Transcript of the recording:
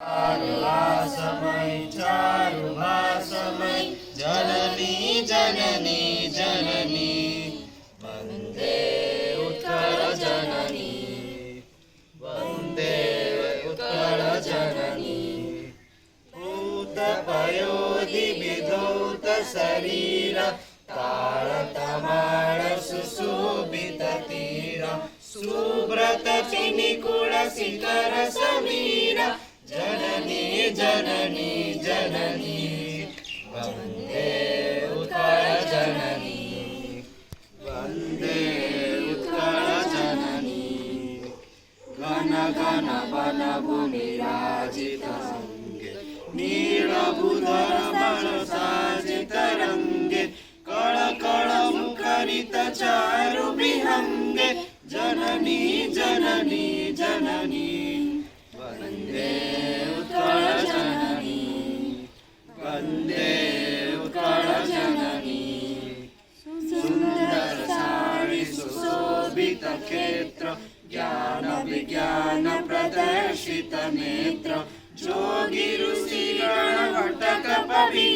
चारुहासमय चारुहासमय जननी जननी जननी वन्दे उत्कल जननी वन्दे उत्कल जननी भूतपयोधिविधौत शरीर तारतमाळ सुशोभित तीर सुब्रत चिनिकुळ शिखर समीर जननी जननी जननी वन्दे उत्कल जननी वन्दे उत्कल जननी घन घन वन भूमिराजित अंगे नीलभूधर मणसाजित रंगे कळ कळ मुखरित चारु विहंगे जननी जननी जननी वन्दे उत्कल जननी वन्दे उत्कल जननी सुंदर सारी सुशोभित क्षेत्र ज्ञान विज्ञान प्रदर्शित नेत्र जोगी ऋषि गण भटक पवि